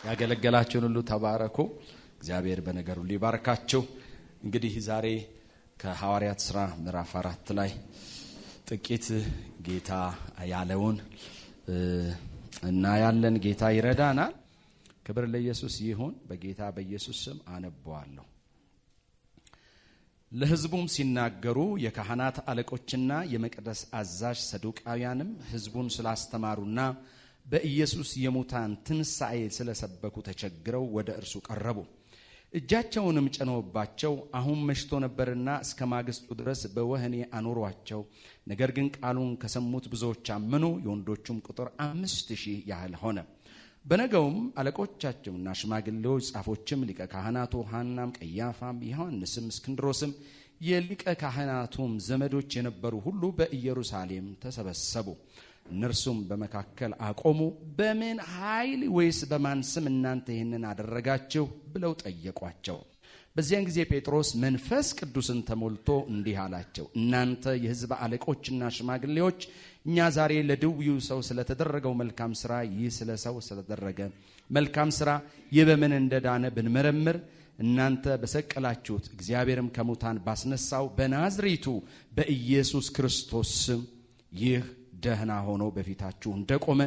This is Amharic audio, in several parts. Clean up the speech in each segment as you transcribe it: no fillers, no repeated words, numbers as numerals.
ያገለገላችሁን ሁሉ ተባረኩ። እግዚአብሔር በነገሩ ሊባርካችሁ። እንግዲህ ዛሬ ከሐዋርያት ሥራ ምዕራፍ 4 ላይ ጥቂት ጌታ ያለውን እና ያለን ጌታ ይረዳናል። ክብር ለኢየሱስ ይሁን። በጌታ በኢየሱስ ስም አነባዋለሁ። ለሕዝቡም ሲናገሩ የካህናት አለቆችና የመቅደስ አዛዥ ሰዱቃውያንም ሕዝቡን ስላስተማሩና በኢየሱስ የሙታን ትንሣኤ ስለሰበኩ ተቸግረው ወደ እርሱ ቀረቡ። እጃቸውንም ጭነውባቸው አሁን መሽቶ ነበርና እስከ ማግስቱ ድረስ በወህኒ አኖሯቸው። ነገር ግን ቃሉን ከሰሙት ብዙዎች አመኑ። የወንዶቹም ቁጥር 5000 ያህል ሆነ። በነገውም አለቆቻቸውና ሽማግሌዎች፣ ጻፎችም፣ ሊቀ ካህናቱ ሐናም፣ ቀያፋም፣ ዮሐንስም፣ እስክንድሮስም የሊቀ ካህናቱም ዘመዶች የነበሩ ሁሉ በኢየሩሳሌም ተሰበሰቡ። እነርሱም በመካከል አቆሙ። በምን ኃይል ወይስ በማን ስም እናንተ ይህንን አደረጋችሁ ብለው ጠየቋቸው። በዚያን ጊዜ ጴጥሮስ መንፈስ ቅዱስን ተሞልቶ እንዲህ አላቸው፣ እናንተ የሕዝብ አለቆችና ሽማግሌዎች፣ እኛ ዛሬ ለድውዩ ሰው ስለተደረገው መልካም ሥራ፣ ይህ ስለ ሰው ስለተደረገ መልካም ሥራ ይህ በምን እንደዳነ ብንመረምር እናንተ በሰቀላችሁት እግዚአብሔርም ከሙታን ባስነሳው በናዝሬቱ በኢየሱስ ክርስቶስ ስም ይህ ደህና ሆኖ በፊታችሁ እንደቆመ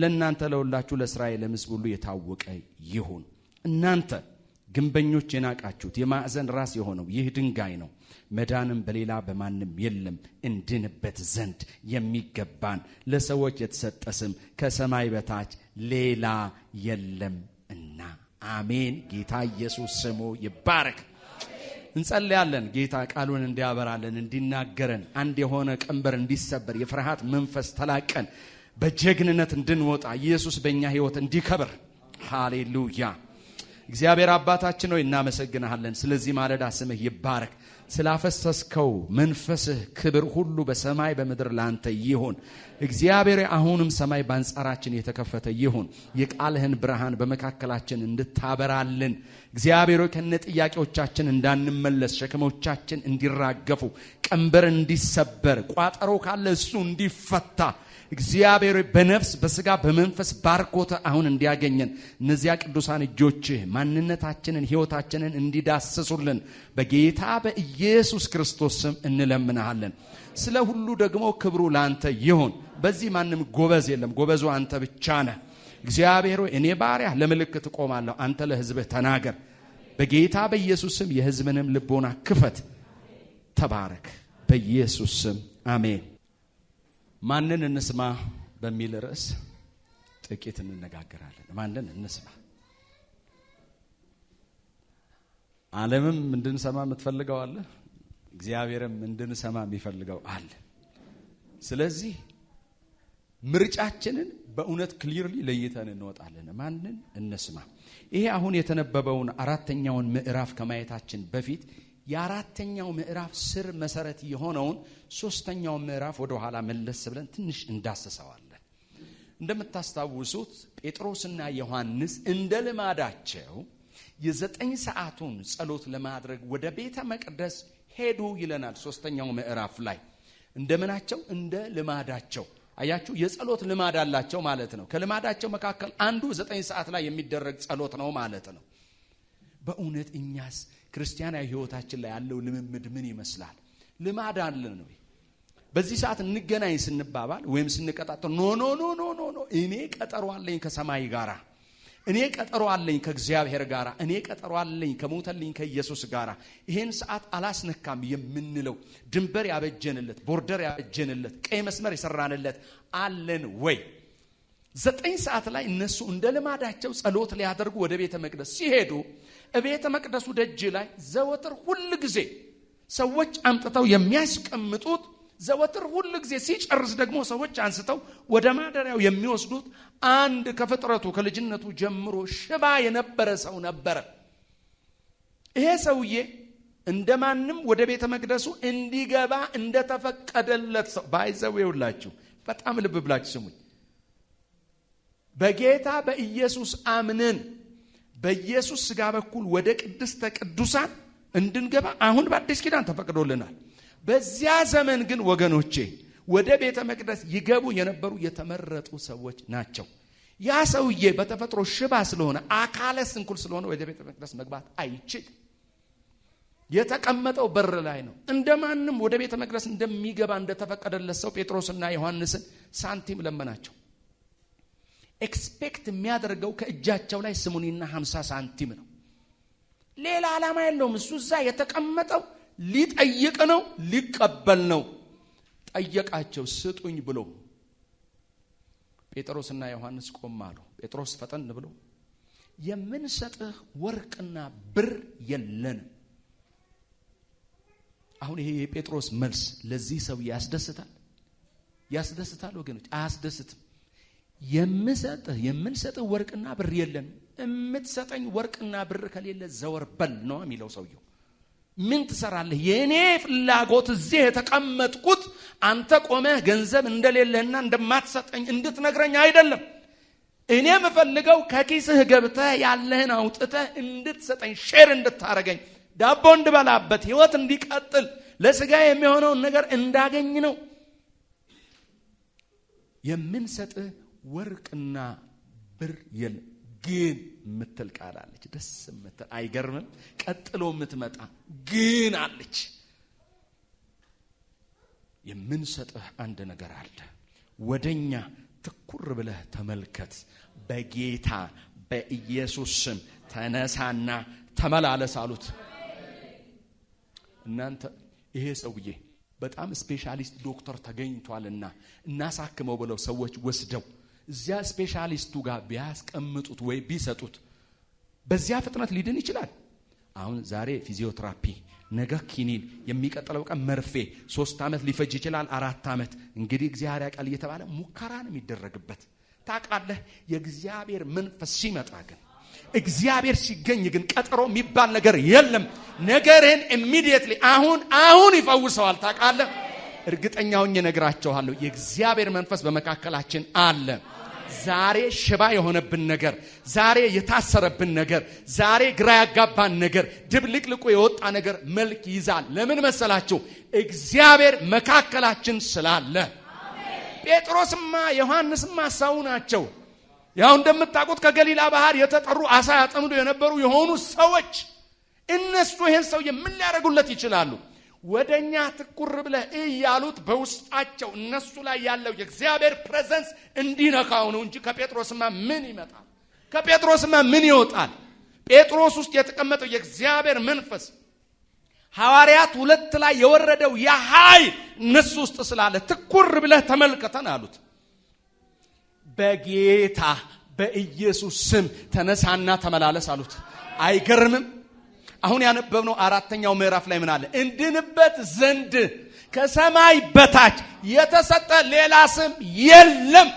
ለእናንተ ለሁላችሁ ለእስራኤል ሕዝብ ሁሉ የታወቀ ይሁን። እናንተ ግንበኞች የናቃችሁት የማዕዘን ራስ የሆነው ይህ ድንጋይ ነው። መዳንም በሌላ በማንም የለም፣ እንድንበት ዘንድ የሚገባን ለሰዎች የተሰጠ ስም ከሰማይ በታች ሌላ የለምና። አሜን። ጌታ ኢየሱስ ስሙ ይባረክ። እንጸልያለን። ጌታ ቃሉን እንዲያበራለን፣ እንዲናገረን፣ አንድ የሆነ ቀንበር እንዲሰበር፣ የፍርሃት መንፈስ ተላቀን በጀግንነት እንድንወጣ ኢየሱስ በእኛ ሕይወት እንዲከብር። ሃሌሉያ። እግዚአብሔር አባታችን ሆይ እናመሰግንሃለን። ስለዚህ ማለዳ ስምህ ይባረክ። ስላፈሰስከው መንፈስህ ክብር ሁሉ በሰማይ በምድር ላንተ ይሁን። እግዚአብሔር አሁንም ሰማይ በአንጻራችን የተከፈተ ይሁን። የቃልህን ብርሃን በመካከላችን እንድታበራልን እግዚአብሔር ከነ ጥያቄዎቻችን እንዳንመለስ፣ ሸክሞቻችን እንዲራገፉ፣ ቀንበር እንዲሰበር፣ ቋጠሮ ካለ እሱ እንዲፈታ እግዚአብሔር በነፍስ በስጋ በመንፈስ ባርኮተ አሁን እንዲያገኘን እነዚያ ቅዱሳን እጆችህ ማንነታችንን ሕይወታችንን እንዲዳስሱልን በጌታ በኢየሱስ ክርስቶስ ስም እንለምናለን። ስለ ሁሉ ደግሞ ክብሩ ላንተ ይሁን። በዚህ ማንም ጎበዝ የለም፣ ጎበዙ አንተ ብቻ ነህ። እግዚአብሔር እኔ ባሪያ ለምልክት ቆማለሁ፣ አንተ ለሕዝብህ ተናገር። በጌታ በኢየሱስ ስም የሕዝብንም ልቦና ክፈት። ተባረክ በኢየሱስ ስም አሜን። ማንን እንስማ በሚል ርዕስ ጥቂት እንነጋገራለን። ማንን እንስማ? ዓለምም እንድንሰማ የምትፈልገው አለ፣ እግዚአብሔርም እንድንሰማ የሚፈልገው አለ። ስለዚህ ምርጫችንን በእውነት ክሊርሊ ለይተን እንወጣለን። ማንን እንስማ? ይሄ አሁን የተነበበውን አራተኛውን ምዕራፍ ከማየታችን በፊት የአራተኛው ምዕራፍ ስር መሰረት የሆነውን ሶስተኛው ምዕራፍ ወደ ኋላ መለስ ብለን ትንሽ እንዳስሰዋለን። እንደምታስታውሱት ጴጥሮስና ዮሐንስ እንደ ልማዳቸው የ9 ሰዓቱን ጸሎት ለማድረግ ወደ ቤተ መቅደስ ሄዱ ይለናል። ሶስተኛው ምዕራፍ ላይ እንደምናቸው እንደ ልማዳቸው። አያችሁ፣ የጸሎት ልማድ አላቸው ማለት ነው። ከልማዳቸው መካከል አንዱ 9 ሰዓት ላይ የሚደረግ ጸሎት ነው ማለት ነው። በእውነት እኛስ ክርስቲያናዊ ሕይወታችን ላይ ያለው ልምምድ ምን ይመስላል? ልማድ አለን ነው። በዚህ ሰዓት እንገናኝ ስንባባል ወይም ስንቀጣጠር ኖ ኖ ኖ ኖ ኖ ኖ እኔ ቀጠሮ አለኝ ከሰማይ ጋራ፣ እኔ ቀጠሮ አለኝ ከእግዚአብሔር ጋራ፣ እኔ ቀጠሮ አለኝ ከሞተልኝ ከኢየሱስ ጋራ፣ ይሄን ሰዓት አላስነካም የምንለው ድንበር ያበጀንለት፣ ቦርደር ያበጀንለት፣ ቀይ መስመር የሰራንለት አለን ወይ? 9 ሰዓት ላይ እነሱ እንደ ልማዳቸው ጸሎት ሊያደርጉ ወደ ቤተ መቅደስ ሲሄዱ ቤተ መቅደሱ ደጅ ላይ ዘወትር ሁሉ ጊዜ ሰዎች አምጥተው የሚያስቀምጡት፣ ዘወትር ሁሉ ጊዜ ሲጨርስ ደግሞ ሰዎች አንስተው ወደ ማደሪያው የሚወስዱት አንድ ከፍጥረቱ ከልጅነቱ ጀምሮ ሽባ የነበረ ሰው ነበረ። ይሄ ሰውዬ እንደማንም ወደ ቤተ መቅደሱ እንዲገባ እንደተፈቀደለት ሰው ባይዘውላችሁ፣ በጣም ልብ ብላችሁ ስሙኝ። በጌታ በኢየሱስ አምነን በኢየሱስ ሥጋ በኩል ወደ ቅድስተ ቅዱሳን እንድንገባ አሁን በአዲስ ኪዳን ተፈቅዶልናል። በዚያ ዘመን ግን ወገኖቼ ወደ ቤተ መቅደስ ይገቡ የነበሩ የተመረጡ ሰዎች ናቸው። ያ ሰውዬ በተፈጥሮ ሽባ ስለሆነ አካለ ስንኩል ስለሆነ ወደ ቤተ መቅደስ መግባት አይችልም። የተቀመጠው በር ላይ ነው። እንደማንም ወደ ቤተ መቅደስ እንደሚገባ እንደተፈቀደለት ሰው ጴጥሮስና ዮሐንስን ሳንቲም ለመናቸው። ኤክስፔክት የሚያደርገው ከእጃቸው ላይ ስሙኒና 50 ሳንቲም ነው። ሌላ ዓላማ የለውም። እሱ እዛ የተቀመጠው ሊጠይቅ ነው፣ ሊቀበል ነው። ጠየቃቸው ስጡኝ ብሎ። ጴጥሮስና ዮሐንስ ቆም አሉ። ጴጥሮስ ፈጠን ብሎ የምንሰጥህ ወርቅና ብር የለንም። አሁን ይሄ የጴጥሮስ መልስ ለዚህ ሰው ያስደስታል ወገኖች? አያስደስትም። የምንሰጥህ ወርቅና ብር የለንም። የምትሰጠኝ ወርቅና ብር ከሌለ ዘወር በል ነው የሚለው ሰውየው። ምን ትሰራለህ? የኔ ፍላጎት እዚህ የተቀመጥኩት አንተ ቆመህ ገንዘብ እንደሌለህና እንደማትሰጠኝ እንድትነግረኝ አይደለም። እኔ የምፈልገው ከኪስህ ገብተህ ያለህን አውጥተህ እንድትሰጠኝ፣ ሼር እንድታረገኝ፣ ዳቦ እንድበላበት፣ ህይወት እንዲቀጥል፣ ለስጋ የሚሆነውን ነገር እንዳገኝ ነው። የምንሰጥህ ወርቅና ብር የለም ግን ምትል ቃል አለች። ደስ ምትል አይገርምም? ቀጥሎ ምትመጣ ግን አለች። የምንሰጥህ አንድ ነገር አለ። ወደኛ ትኩር ብለህ ተመልከት። በጌታ በኢየሱስ ስም ተነሳና ተመላለስ አሉት። እናንተ ይሄ ሰውዬ በጣም ስፔሻሊስት ዶክተር ተገኝቷልና እናሳክመው ብለው ሰዎች ወስደው እዚያ ስፔሻሊስቱ ጋር ቢያስቀምጡት ወይ ቢሰጡት በዚያ ፍጥነት ሊድን ይችላል። አሁን ዛሬ ፊዚዮቴራፒ፣ ነገ ኪኒን፣ የሚቀጥለው ቀን መርፌ፣ 3 ዓመት ሊፈጅ ይችላል፣ 4 ዓመት እንግዲህ እግዚአብሔር ያቃል እየተባለ ሙከራን የሚደረግበት ታውቃለህ። የእግዚአብሔር መንፈስ ሲመጣ ግን እግዚአብሔር ሲገኝ ግን ቀጠሮ የሚባል ነገር የለም። ነገርህን ኢሚዲየትሊ አሁን ይፈውሰዋል። ታውቃለህ። እርግጠኛውን እነግራችኋለሁ የእግዚአብሔር መንፈስ በመካከላችን አለ። ዛሬ ሽባ የሆነብን ነገር፣ ዛሬ የታሰረብን ነገር፣ ዛሬ ግራ ያጋባን ነገር፣ ድብልቅልቁ የወጣ ነገር መልክ ይዛል። ለምን መሰላችሁ? እግዚአብሔር መካከላችን ስላለ። ጴጥሮስማ ዮሐንስማ ሰው ናቸው። ያው እንደምታውቁት ከገሊላ ባህር የተጠሩ አሳ ያጠምዱ የነበሩ የሆኑ ሰዎች። እነሱ ይሄን ሰው ምን ሊያደርጉለት ይችላሉ? ወደኛ ትኩር ብለህ እያሉት በውስጣቸው እነሱ ላይ ያለው የእግዚአብሔር ፕሬዘንስ እንዲነካው ነው እንጂ ከጴጥሮስማ ምን ይመጣል? ከጴጥሮስማ ምን ይወጣል? ጴጥሮስ ውስጥ የተቀመጠው የእግዚአብሔር መንፈስ ሐዋርያት 2 ላይ የወረደው ያ ኃይል እነሱ ውስጥ ስላለ ትኩር ብለህ ተመልከተን አሉት። በጌታ በኢየሱስ ስም ተነሳና ተመላለስ አሉት። አይገርምም? አሁን ያነበብነው 4ኛው ምዕራፍ ላይ ምን አለ? እንድንበት ዘንድ ከሰማይ በታች የተሰጠ ሌላ ስም የለም።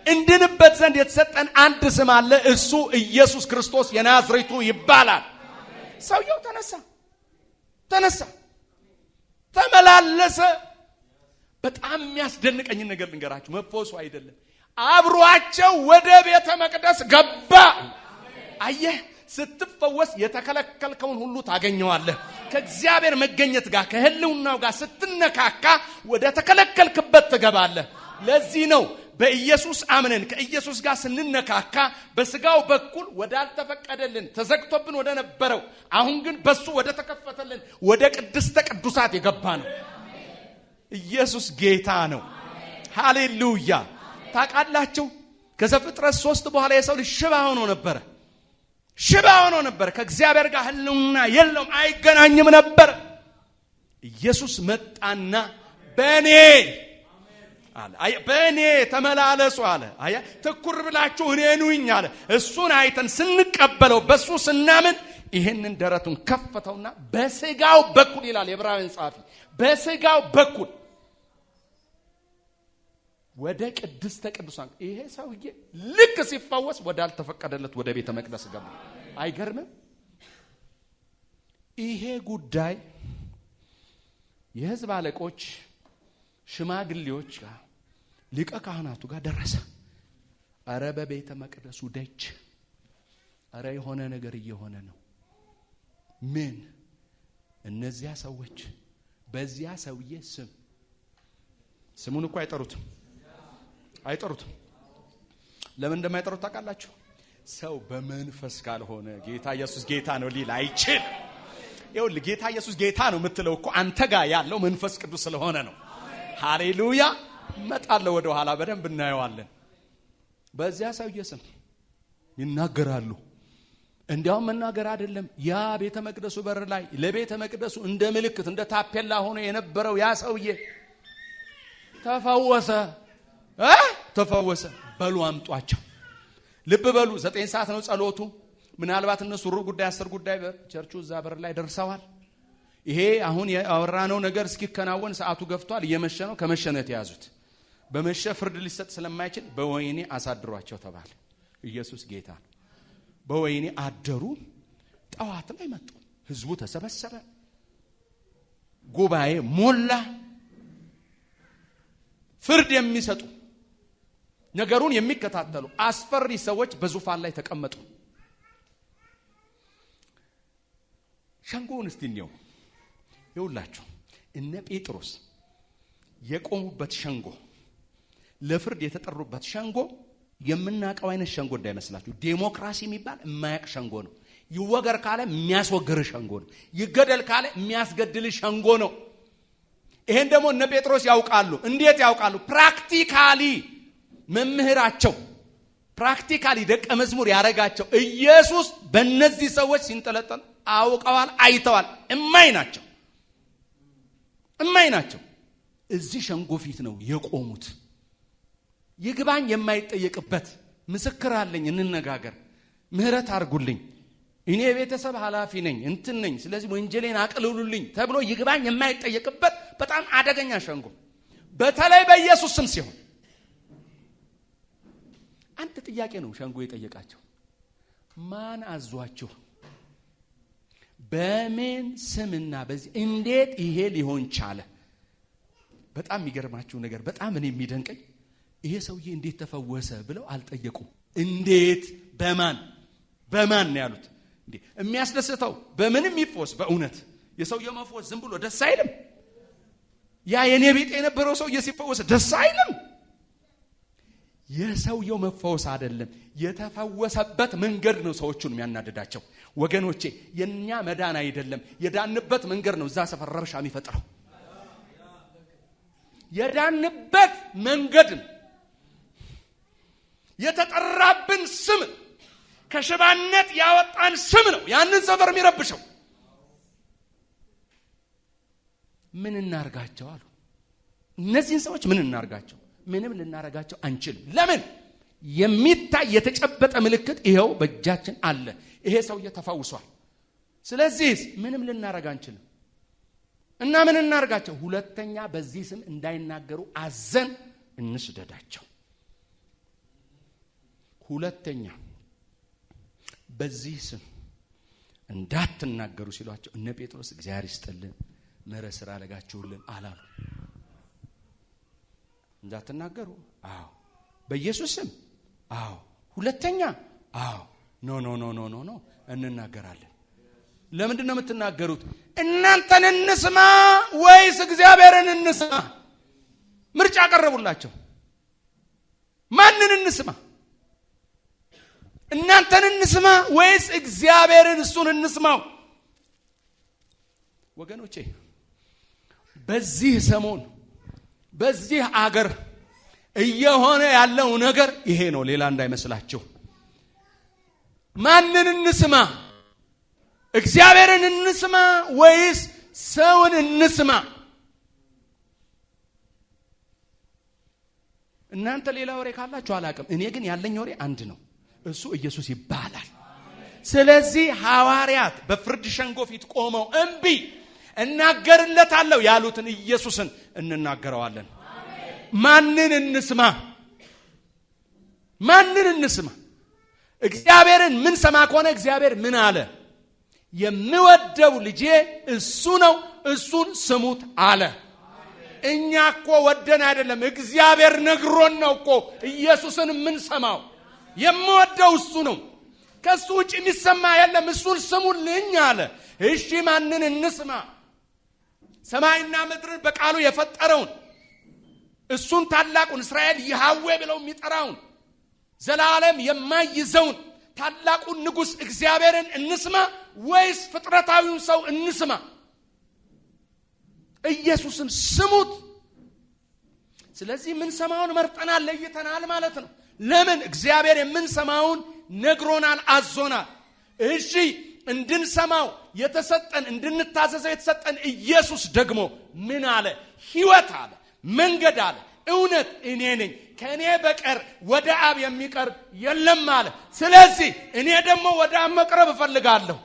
እንድንበት ዘንድ የተሰጠን አንድ ስም አለ። እሱ ኢየሱስ ክርስቶስ የናዝሬቱ ይባላል። ሰውየው ተነሳ፣ ተመላለሰ። በጣም የሚያስደንቀኝ ነገር ልንገራችሁ። መፈወሱ አይደለም፣ አብሯቸው ወደ ቤተ መቅደስ ገባ። አየህ፣ ስትፈወስ የተከለከልከውን ሁሉ ታገኘዋለህ። ከእግዚአብሔር መገኘት ጋር ከህልውናው ጋር ስትነካካ ወደ ተከለከልክበት ትገባለህ። ለዚህ ነው በኢየሱስ አምነን ከኢየሱስ ጋር ስንነካካ በስጋው በኩል ወዳልተፈቀደልን ተዘግቶብን ወደ ነበረው አሁን ግን በሱ ወደ ተከፈተልን ወደ ቅድስተ ቅዱሳት የገባ ነው። ኢየሱስ ጌታ ነው። ሃሌሉያ። ታውቃላችሁ ከዘፍጥረት 3 በኋላ የሰው ልጅ ሽባ ሆኖ ነበር። ከእግዚአብሔር ጋር ህልውና የለውም፣ አይገናኝም ነበር። ኢየሱስ መጣና በእኔ ተመላለሱ አለ። አያ ትኩር ብላችሁ እኔኑኝ አለ። እሱን አይተን ስንቀበለው በሱ ስናምን ይሄንን ደረቱን ከፈተውና በስጋው በኩል ይላል የዕብራውያን ጻፊ፣ በስጋው በኩል ወደ ቅድስተ ቅዱሳን። ይሄ ሰውዬ ልክ ሲፈወስ ወዳልተፈቀደለት ወደ ቤተ መቅደስ ገባ። አይገርምም? ይሄ ጉዳይ የህዝብ አለቆች፣ ሽማግሌዎች ጋር ሊቀ ካህናቱ ጋር ደረሰ። አረ በቤተ መቅደሱ ደጅ አረ የሆነ ነገር እየሆነ ነው። ምን? እነዚያ ሰዎች በዚያ ሰውዬ ስሙን እኮ አይጠሩትም። ለምን እንደማይጠሩት ታውቃላችሁ? ሰው በመንፈስ ካልሆነ ጌታ ኢየሱስ ጌታ ነው ሊል አይችል። ይኸውልህ ጌታ ኢየሱስ ጌታ ነው የምትለው እኮ አንተ ጋር ያለው መንፈስ ቅዱስ ስለሆነ ነው። ሃሌሉያ። መጣለው ወደ ኋላ በደንብ እናየዋለን። በዚያ ሰውዬ ስም ይናገራሉ። እንዲያውም መናገር አይደለም፣ ያ ቤተ መቅደሱ በር ላይ ለቤተ መቅደሱ እንደ ምልክት እንደ ታፔላ ሆኖ የነበረው ያ ሰውዬ ተፈወሰ። ተፈወሰ። በሉ አምጧቸው። ልብ በሉ 9 ሰዓት ነው ጸሎቱ። ምናልባት እነሱ ሩብ ጉዳይ 10 ጉዳይ በቸርቹ እዛ በር ላይ ደርሰዋል። ይሄ አሁን ያወራነው ነገር እስኪከናወን ሰዓቱ ገፍቷል። እየመሸ ነው። ከመሸ ነው የተያዙት። በመሸ ፍርድ ሊሰጥ ስለማይችል በወይኔ አሳድሯቸው ተባለ። ኢየሱስ ጌታ ነው። በወይኔ አደሩ። ጠዋት ላይ መጡ። ህዝቡ ተሰበሰበ። ጉባኤ ሞላ። ፍርድ የሚሰጡ ነገሩን የሚከታተሉ አስፈሪ ሰዎች በዙፋን ላይ ተቀመጡ። ሸንጎውን እስቲ እንየው። ይውላችሁ እነ ጴጥሮስ የቆሙበት ሸንጎ፣ ለፍርድ የተጠሩበት ሸንጎ የምናቀው አይነት ሸንጎ እንዳይመስላችሁ። ዴሞክራሲ የሚባል የማያቅ ሸንጎ ነው። ይወገር ካለ የሚያስወግር ሸንጎ ነው። ይገደል ካለ የሚያስገድል ሸንጎ ነው። ይሄን ደግሞ እነ ጴጥሮስ ያውቃሉ። እንዴት ያውቃሉ? ፕራክቲካሊ መምህራቸው ፕራክቲካሊ ደቀ መዝሙር ያረጋቸው ኢየሱስ በእነዚህ ሰዎች ሲንጠለጠል አውቀዋል፣ አይተዋል። እማይ ናቸው። እዚህ ሸንጎ ፊት ነው የቆሙት። ይግባኝ የማይጠየቅበት ምስክር አለኝ፣ እንነጋገር፣ ምህረት አርጉልኝ፣ እኔ የቤተሰብ ኃላፊ ነኝ፣ እንትን ነኝ፣ ስለዚህ ወንጀሌን አቅልሉልኝ ተብሎ ይግባኝ የማይጠየቅበት በጣም አደገኛ ሸንጎ። በተለይ በኢየሱስ ስም ሲሆን አንድ ጥያቄ ነው ሸንጎ የጠየቃቸው። ማን አዟችሁ? በምን ስምና በዚህ እንዴት ይሄ ሊሆን ቻለ? በጣም የሚገርማችሁ ነገር፣ በጣም እኔ የሚደንቀኝ ይሄ ሰውዬ እንዴት ተፈወሰ ብለው አልጠየቁም። እንዴት በማን ነው ያሉት። እንዴ የሚያስደስተው በምንም ይፈወስ። በእውነት የሰውየው መፈወስ ዝም ብሎ ደስ አይልም? ያ የኔ ቤት የነበረው ሰውዬ ሲፈወስ ደስ አይልም? የሰውየው መፈወስ አይደለም፣ የተፈወሰበት መንገድ ነው ሰዎቹን የሚያናድዳቸው። ወገኖቼ የኛ መዳን አይደለም፣ የዳንበት መንገድ ነው እዛ ሰፈር ረብሻ የሚፈጥረው። የዳንበት መንገድ የተጠራብን ስም፣ ከሽባነት ያወጣን ስም ነው ያንን ሰፈር የሚረብሸው። ምን እናርጋቸው አሉ እነዚህን ሰዎች። ምን እናርጋቸው? ምንም ልናረጋቸው አንችልም። ለምን? የሚታይ የተጨበጠ ምልክት ይሄው በእጃችን አለ። ይሄ ሰውዬ ተፈውሷል። ስለዚህ ምንም ልናረጋ አንችልም። እና ምን እናርጋቸው? ሁለተኛ በዚህ ስም እንዳይናገሩ አዘን እንስደዳቸው። ሁለተኛ በዚህ ስም እንዳትናገሩ ሲሏቸው እነ ጴጥሮስ እግዚአብሔር ይስጥልን ምህረት ስራ አለጋችሁልን አላሉ። እንዳትናገሩ? አዎ። በኢየሱስ ስም? አዎ። ሁለተኛ? አዎ። ኖ እንናገራለን። ለምንድን ነው የምትናገሩት? እናንተን እንስማ ወይስ እግዚአብሔርን እንስማ? ምርጫ አቀረቡላቸው። ማንን እንስማ? እናንተን እንስማ ወይስ እግዚአብሔርን እሱን እንስማው? ወገኖቼ በዚህ ሰሞን በዚህ አገር እየሆነ ያለው ነገር ይሄ ነው፣ ሌላ እንዳይመስላችሁ። ማንን እንስማ? እግዚአብሔርን እንስማ ወይስ ሰውን እንስማ? እናንተ ሌላ ወሬ ካላችሁ አላውቅም። እኔ ግን ያለኝ ወሬ አንድ ነው፣ እሱ ኢየሱስ ይባላል። ስለዚህ ሐዋርያት በፍርድ ሸንጎ ፊት ቆመው እምቢ እናገርለታለሁ ያሉትን ኢየሱስን እንናገረዋለን። ማንን እንስማ? እግዚአብሔርን ምን ሰማ ከሆነ እግዚአብሔር ምን አለ? የምወደው ልጄ እሱ ነው፣ እሱን ስሙት አለ። እኛ እኮ ወደን አይደለም፣ እግዚአብሔር ነግሮን ነው እኮ ኢየሱስን ምን ሰማው። የምወደው እሱ ነው፣ ከሱ ውጭ የሚሰማ የለም፣ እሱን ስሙልኝ አለ። እሺ ማንን እንስማ? ሰማይና ምድርን በቃሉ የፈጠረውን እሱን ታላቁን እስራኤል ይሃዌ ብለው የሚጠራውን ዘላለም የማይዘውን ታላቁን ንጉስ እግዚአብሔርን እንስማ ወይስ ፍጥረታዊውን ሰው እንስማ? ኢየሱስን ስሙት። ስለዚህ ምን ሰማውን መርጠናል፣ ለይተናል ማለት ነው። ለምን? እግዚአብሔር የምንሰማውን ነግሮናል፣ አዞናል። እሺ እንድንሰማው የተሰጠን እንድንታዘዘው የተሰጠን ኢየሱስ ደግሞ ምን አለ? ሕይወት አለ፣ መንገድ አለ፣ እውነት እኔ ነኝ፣ ከኔ በቀር ወደ አብ የሚቀርብ የለም አለ። ስለዚህ እኔ ደግሞ ወደ አብ መቅረብ እፈልጋለሁ።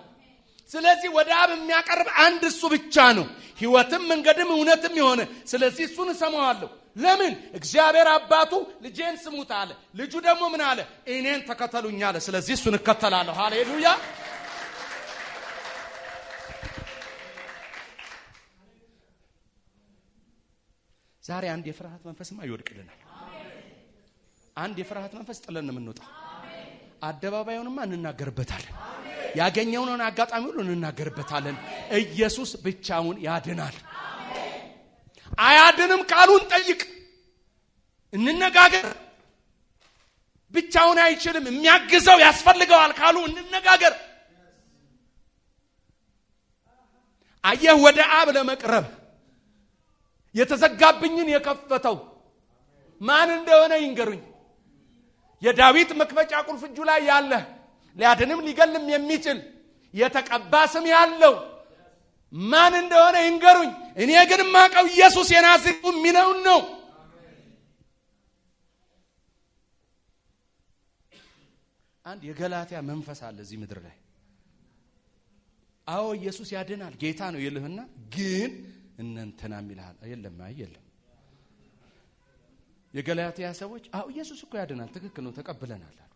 ስለዚህ ወደ አብ የሚያቀርብ አንድ እሱ ብቻ ነው፣ ሕይወትም መንገድም እውነትም የሆነ። ስለዚህ እሱን እሰማዋለሁ። ለምን? እግዚአብሔር አባቱ ልጄን ስሙት አለ። ልጁ ደግሞ ምን አለ? እኔን ተከተሉኝ አለ። ስለዚህ እሱን እከተላለሁ። ሃሌሉያ። ዛሬ አንድ የፍርሃት መንፈስማ ይወድቅልናል። አንድ የፍርሃት መንፈስ ጥለን የምንወጣው አደባባዩንማ እንናገርበታለን። ያገኘውን አጋጣሚ ሁሉ እንናገርበታለን። ኢየሱስ ብቻውን ያድናል። አያድንም ካሉን ጠይቅ፣ እንነጋገር። ብቻውን አይችልም የሚያግዘው ያስፈልገዋል ካሉ እንነጋገር። አየህ፣ ወደ አብ ለመቅረብ የተዘጋብኝን የከፈተው ማን እንደሆነ ይንገሩኝ። የዳዊት መክፈቻ ቁልፍ እጁ ላይ ያለ ሊያድንም ሊገልም የሚችል የተቀባ ስም ያለው ማን እንደሆነ ይንገሩኝ። እኔ ግን ማቀው ኢየሱስ የናዝሬቱ የሚለውን ነው። አንድ የገላትያ መንፈስ አለ እዚህ ምድር ላይ። አዎ ኢየሱስ ያድናል፣ ጌታ ነው ይልህና ግን እንንተና ይልሃል። የለም። የገላትያ ሰዎች አዎ ኢየሱስ እኮ ያድናል፣ ትክክል ነው፣ ተቀብለናል አሉ።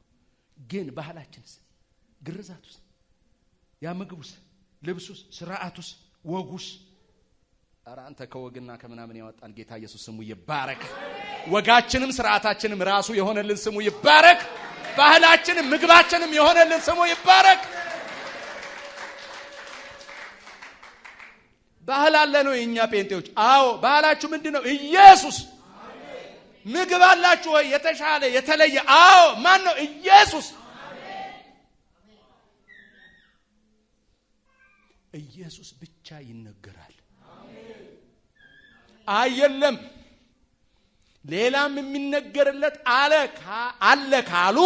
ግን ባህላችንስ፣ ግርዛቱስ፣ ያ ምግቡስ፣ ልብሱስ፣ ስርዓቱስ፣ ወጉስ? ኧረ አንተ ከወግና ከምናምን ያወጣን ጌታ ኢየሱስ ስሙ ይባረክ። ወጋችንም ስርዓታችንም ራሱ የሆነልን ስሙ ይባረክ። ባህላችንም ምግባችንም የሆነልን ስሙ ይባረክ። ባህል አለ ነው የኛ ጴንጤዎች? አዎ ባህላችሁ ምንድነው? ኢየሱስ። ምግብ አላችሁ ወይ የተሻለ የተለየ? አዎ ማን ነው? ኢየሱስ። ኢየሱስ ብቻ ይነገራል። አይደለም ሌላም የሚነገርለት አለ ካሉ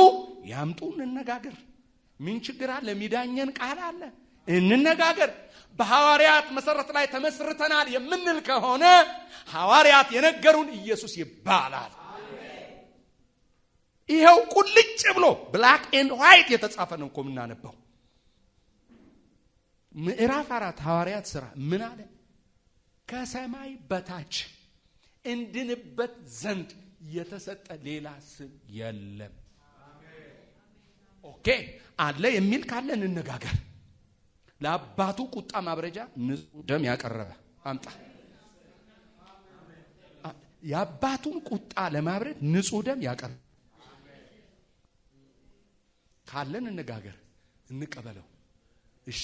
ያምጡ፣ እንነጋገር። ምን ችግር አለ? ሚዳኘን ቃል አለ፣ እንነጋገር። በሐዋርያት መሰረት ላይ ተመስርተናል የምንል ከሆነ ሐዋርያት የነገሩን ኢየሱስ ይባላል። ይሄው ቁልጭ ብሎ ብላክ ኤንድ ዋይት የተጻፈ ነው እኮ የምናነበው። ምዕራፍ 4 ሐዋርያት ሥራ ምን አለ? ከሰማይ በታች እንድንበት ዘንድ የተሰጠ ሌላ ስም የለም። ኦኬ አለ የሚል ካለ እንነጋገር። ለአባቱ ቁጣ ማብረጃ ንጹህ ደም ያቀረበ አምጣ። የአባቱን ቁጣ ለማብረድ ንጹህ ደም ያቀረበ ካለን እንነጋገር፣ እንቀበለው። እሺ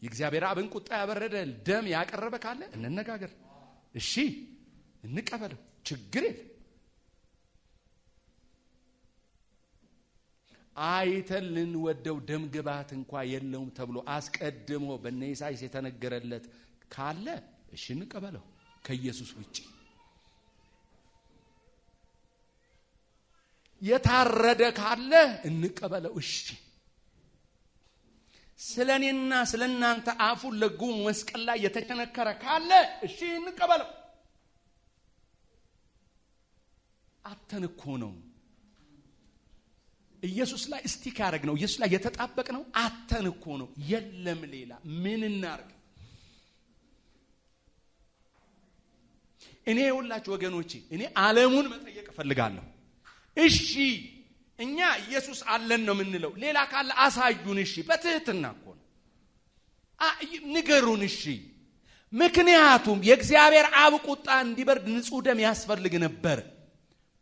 የእግዚአብሔር አብን ቁጣ ያበረደ ደም ያቀረበ ካለ እንነጋገር። እሺ እንቀበለው፣ ችግር የለም። አይተልን ወደው ደም ግባት እንኳን የለውም ተብሎ አስቀድሞ በእነ ኢሳይያስ የተነገረለት ካለ እሺ እንቀበለው። ከኢየሱስ ውጪ የታረደ ካለ እንቀበለው። እሺ ስለኔና ስለናንተ አፉን ለጉም መስቀል ላይ የተቸነከረ ካለ እሺ እንቀበለው። አተንኮ ነው ኢየሱስ ላይ ስቲክ ያደረግ ነው፣ ኢየሱስ ላይ የተጣበቅ ነው። አተንኮ ነው፣ የለም ሌላ። ምን እናርግ? እኔ ሁላችሁ ወገኖቼ፣ እኔ ዓለሙን መጠየቅ እፈልጋለሁ። እሺ እኛ ኢየሱስ አለን ነው የምንለው፣ ሌላ ካለ አሳዩን። እሺ በትህትና እኮ ነው፣ ንገሩን። እሺ ምክንያቱም የእግዚአብሔር አብ ቁጣ እንዲበርድ ንጹህ ደም ያስፈልግ ነበር።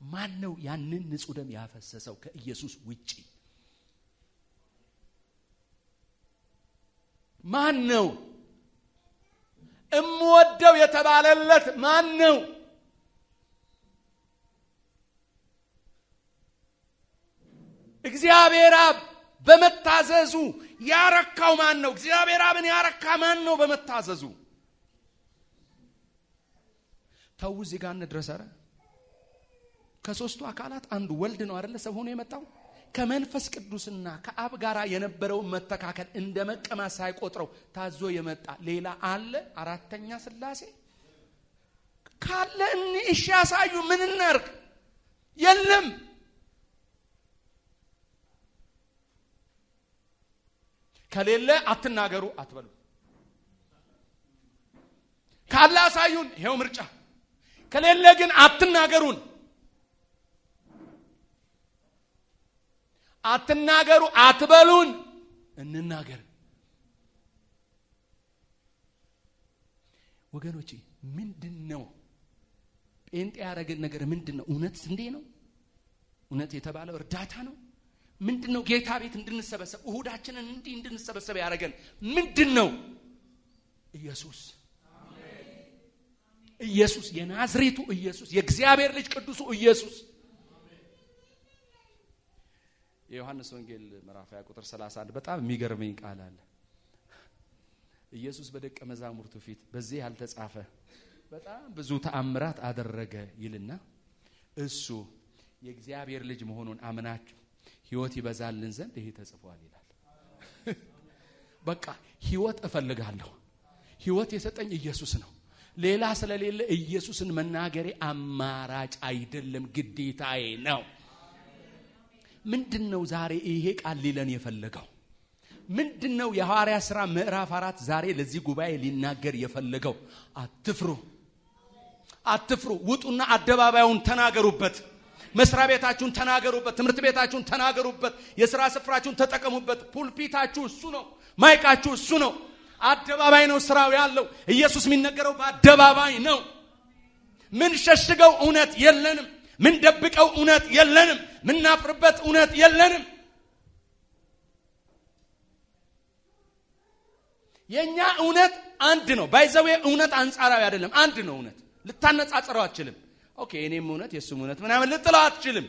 ማን ነው ያንን ንጹህ ደም ያፈሰሰው ከኢየሱስ ውጪ? ማን ነው? እምወደው የተባለለት ማን ነው? እግዚአብሔር አብ በመታዘዙ ያረካው ማን ነው? እግዚአብሔር አብን ያረካ ማን ነው በመታዘዙ? ተው እዚህ ጋር እንድረስ። ኧረ ከሶስቱ አካላት አንዱ ወልድ ነው አይደል ሰው ሆኖ የመጣው? ከመንፈስ ቅዱስና ከአብ ጋር የነበረው መተካከል እንደመቀማት ሳይቆጥረው ታዞ የመጣ ሌላ አለ? አራተኛ ሥላሴ ካለ እሺ ያሳዩ። ምን እናርግ? የለም። ከሌለ አትናገሩ አትበሉ። ካለ አሳዩን፣ ይሄው ምርጫ። ከሌለ ግን አትናገሩን። አትናገሩ አትበሉን፣ እንናገር። ወገኖቼ ምንድነው ጴንጤ ያረገን ነገር? ምንድነው? እውነት እንዴ ነው? እውነት የተባለው እርዳታ ነው? ምንድነው? ጌታ ቤት እንድንሰበሰብ እሁዳችንን እንዲህ እንድንሰበሰብ ያረገን ምንድነው? ኢየሱስ። ኢየሱስ የናዝሬቱ ኢየሱስ፣ የእግዚአብሔር ልጅ ቅዱሱ ኢየሱስ። የዮሐንስ ወንጌል ምዕራፍ 20 ቁጥር 31 በጣም የሚገርመኝ ቃል አለ። ኢየሱስ በደቀ መዛሙርቱ ፊት በዚህ ያልተጻፈ በጣም ብዙ ተአምራት አደረገ ይልና እሱ የእግዚአብሔር ልጅ መሆኑን አምናችሁ ሕይወት ይበዛልን ዘንድ ይሄ ተጽፏል ይላል። በቃ ሕይወት እፈልጋለሁ። ሕይወት የሰጠኝ ኢየሱስ ነው። ሌላ ስለሌለ ኢየሱስን መናገሬ አማራጭ አይደለም፣ ግዴታዬ ነው። ምንድነው ዛሬ ይሄ ቃል ሊለን የፈለገው? ምንድነው የሐዋርያ ሥራ ምዕራፍ 4 ዛሬ ለዚህ ጉባኤ ሊናገር የፈለገው? አትፍሩ፣ አትፍሩ። ውጡና አደባባዩን ተናገሩበት። መስሪያ ቤታችሁን ተናገሩበት። ትምህርት ቤታችሁን ተናገሩበት። የሥራ ስፍራችሁን ተጠቀሙበት። ፑልፒታችሁ እሱ ነው። ማይካችሁ እሱ ነው። አደባባይ ነው ስራው ያለው። ኢየሱስ የሚነገረው በአደባባይ ነው። ምን ሸሽገው እውነት የለንም። ምን ደብቀው እውነት የለንም። ምን ናፍርበት እውነት የለንም። የኛ እውነት አንድ ነው። ባይዘው እውነት አንጻራዊ አይደለም፣ አንድ ነው እውነት። ልታነጻጽረው አትችልም። ኦኬ እኔም እውነት የሱም እውነት ምናምን ልጥለው አትችልም።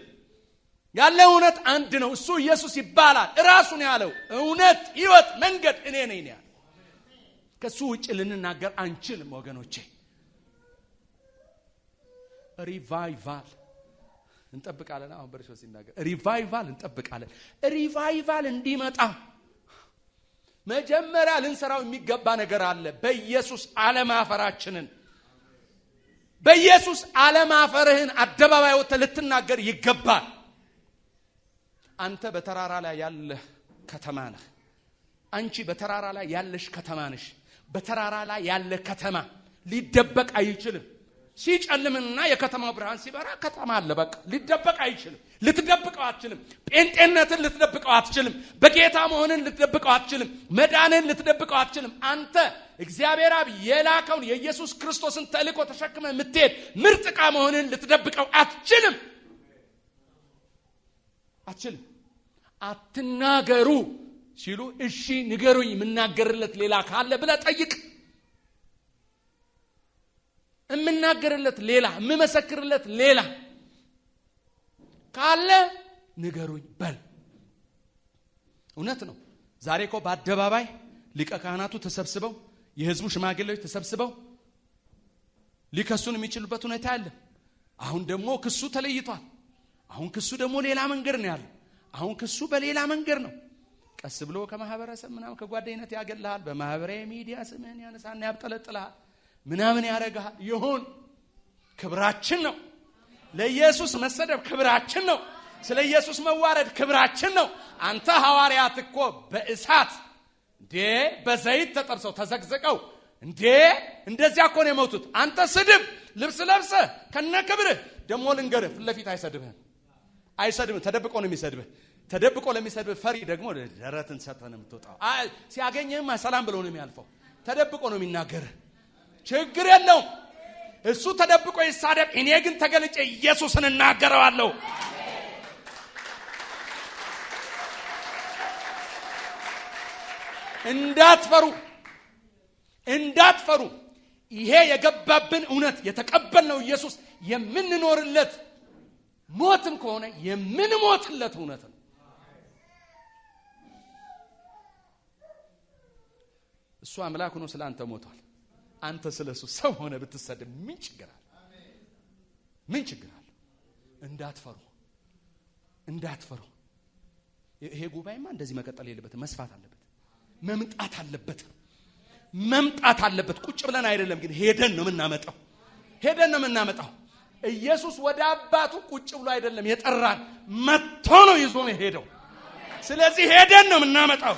ያለ እውነት አንድ ነው። እሱ ኢየሱስ ይባላል። ራሱን ያለው እውነት፣ ሕይወት፣ መንገድ እኔ ነኝ ያለው። ከሱ ውጭ ልንናገር አንችልም ወገኖቼ። ሪቫይቫል እንጠብቃለን። አሁን በርሾ ሲናገር ሪቫይቫል እንጠብቃለን። ሪቫይቫል እንዲመጣ መጀመሪያ ልንሰራው የሚገባ ነገር አለ። በኢየሱስ አለማፈራችንን፣ በኢየሱስ አለማፈርህን አደባባይ ወጥተህ ልትናገር ይገባል። አንተ በተራራ ላይ ያለህ ከተማ ነህ። አንቺ በተራራ ላይ ያለሽ ከተማ ነሽ። በተራራ ላይ ያለ ከተማ ሊደበቅ አይችልም። ሲጨልምና የከተማው ብርሃን ሲበራ ከተማ አለ። በቃ ሊደበቅ አይችልም። ልትደብቀው አትችልም። ጴንጤነትን ልትደብቀው አትችልም። በጌታ መሆንን ልትደብቀው አትችልም። መዳንን ልትደብቀው አትችልም። አንተ እግዚአብሔር አብ የላከውን የኢየሱስ ክርስቶስን ተልእኮ ተሸክመ የምትሄድ ምርጥ ዕቃ መሆንን ልትደብቀው አትችልም። አትችልም። አትናገሩ ሲሉ እሺ ንገሩኝ፣ የምናገርለት ሌላ ካለ ብለህ ጠይቅ። የምናገርለት ሌላ፣ የምመሰክርለት ሌላ ካለ ንገሩኝ በል። እውነት ነው። ዛሬ እኮ በአደባባይ ሊቀ ካህናቱ ተሰብስበው፣ የህዝቡ ሽማግሌዎች ተሰብስበው ሊከሱን የሚችሉበት ሁኔታ አለ። አሁን ደግሞ ክሱ ተለይቷል። አሁን ክሱ ደግሞ ሌላ መንገድ ነው ያለው። አሁን ክሱ በሌላ መንገድ ነው። ቀስ ብሎ ከማህበረሰብ ምናምን ከጓደኝነት ያገለሃል። በማህበራዊ ሚዲያ ስምህን ያነሳና ያብጠለጥልሃል፣ ምናምን ያረጋሃል። ይሁን፣ ክብራችን ነው። ለኢየሱስ መሰደብ ክብራችን ነው። ስለ ኢየሱስ መዋረድ ክብራችን ነው። አንተ ሐዋርያት እኮ በእሳት በዘይት ተጠብሰው ተዘግዘቀው እንደዚያ እኮ ነው የሞቱት። አንተ ስድብ ልብስ ለብሰህ ከነ ክብርህ ደሞ ልንገርህ፣ ፊት ለፊት አይሰድብህ፣ ተደብቆ ነው የሚሰድብህ። ተደብቆ ለሚሰድብህ ፈሪ ደግሞ ደረትን ሰጥተህ ነው የምትወጣው። ሲያገኝህም ሰላም ብሎ ነው የሚያልፈው። ተደብቆ ነው የሚናገርህ። ችግር የለውም። እሱ ተደብቆ ይሳደብ፣ እኔ ግን ተገልጬ ኢየሱስን እናገረዋለሁ። እንዳትፈሩ። ይሄ የገባብን እውነት የተቀበልነው ኢየሱስ የምንኖርለት ሞትም ከሆነ የምንሞትለት እውነት ነው። እሱ አምላክ ሆኖ ስላንተ ሞቷል። አንተ ስለሱ ሰው ሆነ ብትሰደብ ምን ችግር አለ? ምን ችግር አለ? እንዳትፈሩ። ይሄ ጉባኤማ እንደዚህ መቀጠል የለበትም። መስፋት አለበት። መምጣት አለበት። ቁጭ ብለን አይደለም ግን ሄደን ነው የምናመጣው። ኢየሱስ ወደ አባቱ ቁጭ ብሎ አይደለም የጠራን፣ መጥቶ ነው ይዞ ነው ሄደው። ስለዚህ ሄደን ነው የምናመጣው።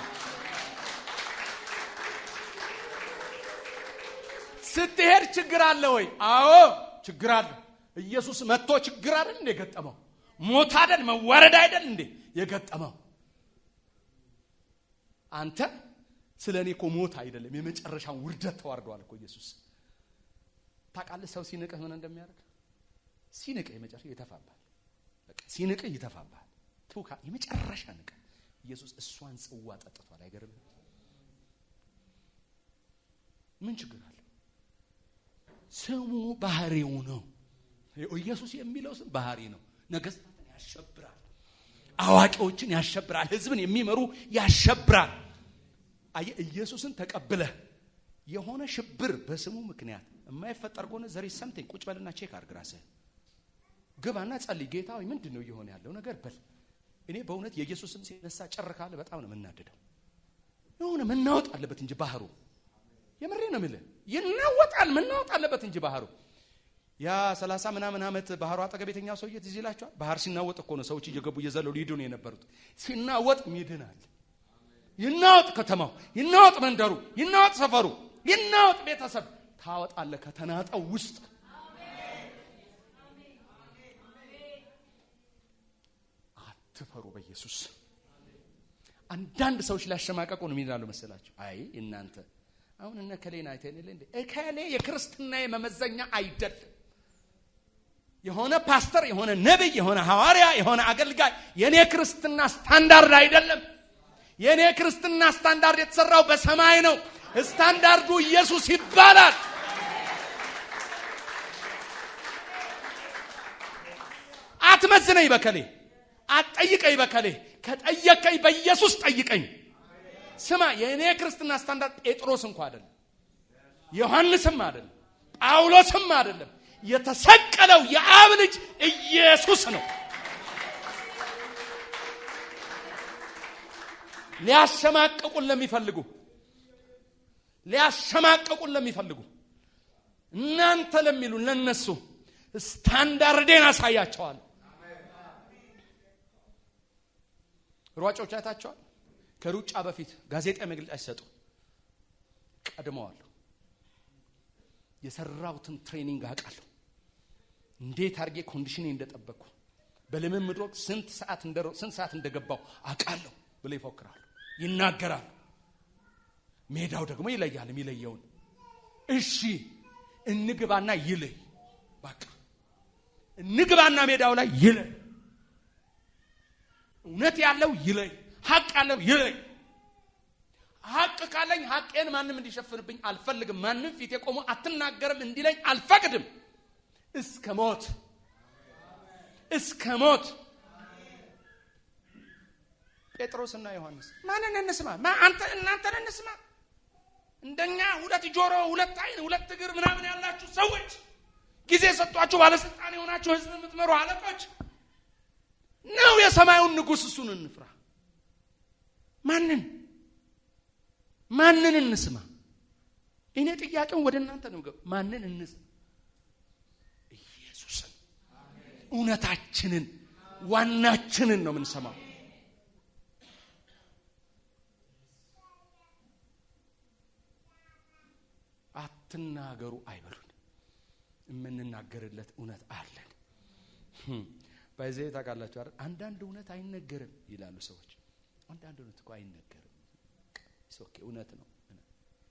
ስትሄድ ችግር አለ ወይ? አዎ ችግር አለ። ኢየሱስ መጥቶ ችግር አይደል እንደ ገጠመው? ሞት አይደል መዋረድ አይደል እንደ የገጠመው? አንተ ስለኔ እኮ ሞት አይደለም የመጨረሻው ውርደት ተዋርዷል እኮ ኢየሱስ። ታውቃለህ ሰው ሲንቅህ ምን እንደሚያደርግ? ሲንቅህ የመጨረሻ ይተፋባል። በቃ ሲንቅህ ይተፋባል። ተውካ የመጨረሻ ንቀህ ኢየሱስ እሷን ጽዋ ጠጥቷል። አይገርም? ምን ችግር አለ? ስሙ ባህሪው ነው። ኢየሱስ የሚለው ስም ባህሪ ነው። ነገስታትን ያሸብራል፣ አዋቂዎችን ያሸብራል፣ ህዝብን የሚመሩ ያሸብራል። ኢየሱስን ተቀብለህ የሆነ ሽብር በስሙ ምክንያት የማይፈጠር ከሆነ ዘሪ ሰምቲንግ ቁጭ በልና ቼክ አድርግ ራስህ። ግባና ጸልይ። ጌታ ሆይ ምንድነው እየሆነ ያለው ነገር በል። እኔ በእውነት የኢየሱስን ሲነሳ ጨርካለ በጣም ነው የምናደደው። የሆነ መናወጥ አለበት እንጂ ባህሩ የምሬ ነው የምልህ ይናወጣል። መናወጥ አለበት እንጂ ባህሩ ያ 30 ምናምን ዓመት ባህሩ አጠገቤተኛው ሰውዬ ትዝ ይላችኋል። ባህር ሲናወጥ እኮ ነው ሰዎች እየገቡ እየዘለሉ ሊዱ ነው የነበሩት። ሲናወጥ ይድናል። ይናወጥ ከተማው፣ ይናወጥ መንደሩ፣ ይናወጥ ሰፈሩ፣ ይናወጥ ቤተሰብ። ታወጣለህ ከተናጠው ውስጥ። አትፈሩ በኢየሱስ። አንዳንድ ሰዎች ላሸማቀቁ ነው የሚላሉ መሰላችሁ። አይ እናንተ አሁን እነ ከሌና አይተነለ እንዴ? ከሌ የክርስትና መመዘኛ አይደለም። የሆነ ፓስተር፣ የሆነ ነብይ፣ የሆነ ሐዋርያ፣ የሆነ አገልጋይ የኔ ክርስትና ስታንዳርድ አይደለም። የኔ ክርስትና ስታንዳርድ የተሰራው በሰማይ ነው። ስታንዳርዱ ኢየሱስ ይባላል። አትመዝነኝ በከሌ፣ አትጠይቀኝ በከሌ። ከጠየቀኝ በኢየሱስ ጠይቀኝ። ስማ የኔ ክርስትና ስታንዳርድ ጴጥሮስ እንኳን አይደለም፣ ዮሐንስም አይደለም፣ ጳውሎስም አይደለም። የተሰቀለው የአብ ልጅ ኢየሱስ ነው። ሊያሸማቀቁን ለሚፈልጉ እናንተ ለሚሉ ለነሱ ስታንዳርዴን አሳያቸዋለሁ። ሯጮች አይታቸዋል። ከሩጫ በፊት ጋዜጣዊ መግለጫ ሲሰጡ ቀድመዋለሁ። የሰራውትን ትሬኒንግ አውቃለሁ። እንዴት አርጌ ኮንዲሽኔ እንደጠበቅኩ በልምምድ ወቅት ስንት ሰዓት እንደገባው አውቃለሁ ብለው ይፎክራሉ፣ ይናገራሉ። ሜዳው ደግሞ ይለያል የሚለየውን። እሺ እንግባና ይለይ። በቃ እንግባና ሜዳው ላይ ይለይ። እውነት ያለው ይለይ፣ ሐቅ ያለው ይለይ። ሐቅ ካለኝ ሐቄን ማንም እንዲሸፍንብኝ አልፈልግም። ማንም ፊት የቆመ አትናገርም እንዲለኝ አልፈቅድም። እስከ ሞት ጴጥሮስና ዮሐንስ ማንን እንስማ? እናንተን እንስማ? እንደኛ ሁለት ጆሮ፣ ሁለት አይን፣ ሁለት እግር ምናምን ያላችሁ ሰዎች፣ ጊዜ ሰጧችሁ ባለስልጣን የሆናችሁ ህዝብ የምትመሩ አለቆች ነው የሰማዩን ንጉስ እሱን እንፍራ። ማንን እንስማ? እኔ ጥያቄውን ወደ እናንተ ነው። ማንን እንስማ? ኢየሱስን፣ እውነታችንን፣ ዋናችንን ነው የምንሰማው። አትናገሩ አይበሉን። የምንናገርለት እውነት አለን። ባይዘይ ታውቃላችሁ አይደል? አንዳንድ እውነት አይነገርም ይላሉ ሰዎች። አንዳንድ እውነት እኮ አይነገርም። ኦኬ እውነት ነው።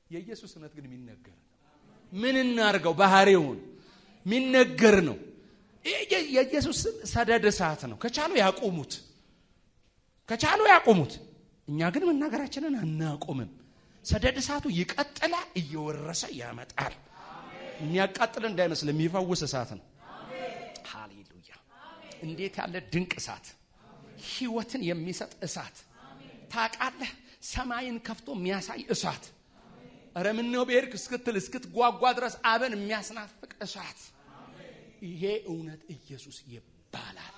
የኢየሱስ እውነት ግን የሚነገር ነው። ምን እናርገው? ባህሪውን የሚነገር ነው። የኢየሱስ ስም ሰደድ እሳት ነው። ከቻሉ ያቆሙት። እኛ ግን መናገራችንን አናቆምም። ሰደድ እሳቱ ይቀጥላል፣ እየወረሰ ያመጣል። የሚያቃጥል እንዳይመስል የሚፈውስ እሳት ነው። ሃሌሉያ! እንዴት ያለ ድንቅ እሳት! ህይወትን የሚሰጥ እሳት! ታውቃለህ? ሰማይን ከፍቶ የሚያሳይ እሳት! ኧረ ምን ነው በሄድክ እስክትጓጓ ድረስ አብን የሚያስናፍቅ እሳት። ይሄ እውነት ኢየሱስ ይባላል።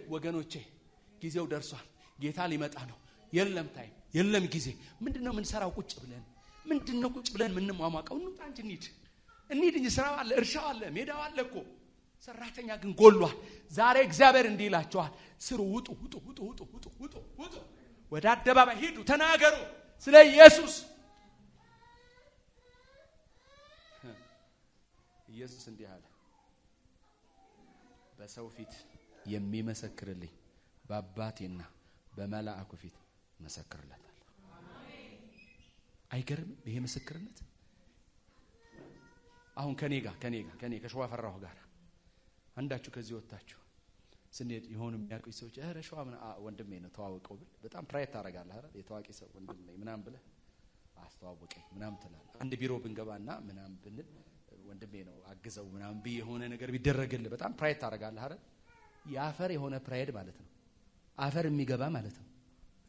ወገኖቼ ጊዜው ደርሷል። ጌታ ሊመጣ ነው። የለም ታይም፣ የለም ጊዜ። ምንድነው ምን ሰራው? ቁጭ ብለን ምንድነው ቁጭ ብለን ምን ማማቀው? እንውጣ እንጂ እንሂድ እንጂ። ስራው አለ፣ እርሻው አለ፣ ሜዳው አለ እኮ። ሰራተኛ ግን ጎሏል። ዛሬ እግዚአብሔር እንዲህ ይላችኋል፣ ስሩ፣ ውጡ፣ ውጡ፣ ውጡ፣ ውጡ፣ ውጡ፣ ውጡ፣ ውጡ፣ ወደ አደባባይ ሂዱ፣ ተናገሩ ስለ ኢየሱስ። ኢየሱስ እንዲህ አለ፣ በሰው ፊት የሚመሰክርልኝ በአባቴና በመላእክቱ ፊት መሰክርለታለሁ። አይገርም ይሄ ምስክርነት? አሁን ከኔ ከሸዋፈራው ጋር አንዳችሁ ከዚህ ወጣችሁ ስንሄድ የሆኑ የሚያውቁኝ ሰዎች ኧረ ሸዋ ወንድሜ ነው ተዋወቀው ብል በጣም ፕራይት ታደርጋለህ አይደል? የታዋቂ ሰው ወንድሜ ምናምን ብለህ አስተዋወቀኝ ምናምን ትላለህ። አንድ ቢሮ ብንገባና ምናምን ብንል ወንድሜ ነው አግዘው ምናምን ቢ የሆነ ነገር ቢደረግልህ በጣም ፕራይት ታደርጋለህ አይደል? ያፈር የሆነ ፕራይድ ማለት ነው። አፈር የሚገባ ማለት ነው።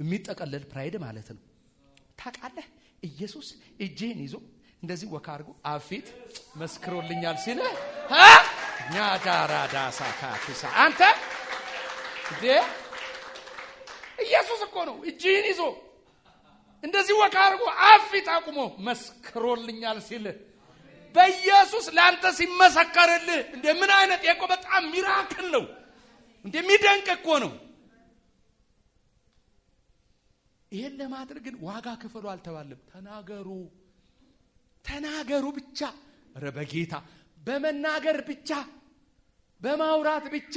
የሚጠቀለል ፕራይድ ማለት ነው። ታውቃለህ ኢየሱስ እጄን ይዞ እንደዚህ ወካ አድርጎ አፊት መስክሮልኛል ሲል ኛዳራዳ ሳካቱሳ አንተ ኢየሱስ እኮ ነው እጄን ይዞ እንደዚህ ወካ አድርጎ አፊት አቁሞ መስክሮልኛል ሲል በኢየሱስ ላንተ ሲመሰከርልህ እንደምን አይነት የቆ በጣም ሚራክል ነው። እንደሚደንቅ እኮ ነው። ይሄን ለማድረግ ግን ዋጋ ክፈሉ አልተባለም። ተናገሩ ብቻ። ኧረ በጌታ በመናገር ብቻ በማውራት ብቻ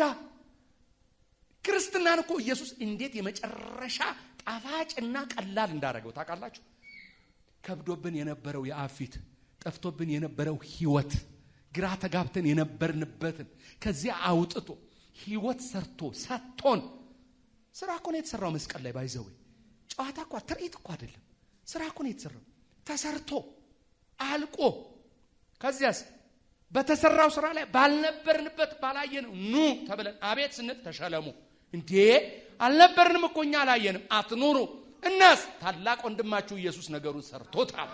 ክርስትናን እኮ ኢየሱስ እንዴት የመጨረሻ ጣፋጭና ቀላል እንዳደረገው ታውቃላችሁ? ከብዶብን የነበረው የአፊት ጠፍቶብን የነበረው ህይወት ግራ ተጋብተን የነበርንበትን ከዚያ አውጥቶ ህይወት ሰርቶ ሰጥቶን። ስራ እኮ ነው የተሰራው መስቀል ላይ ባይዘው ጨዋታ እኮ ትርኢት እኮ አይደለም። ስራ እኮ ነው የተሰራው ተሰርቶ አልቆ ከዚያስ በተሰራው ስራ ላይ ባልነበርንበት ባላየነው ኑ ተብለን አቤት ስንል ተሸለሙ። እንዴ አልነበርንም እኮ እኛ አላየንም አትኑሩ። እናስ ታላቅ ወንድማችሁ ኢየሱስ ነገሩን ሰርቶታል።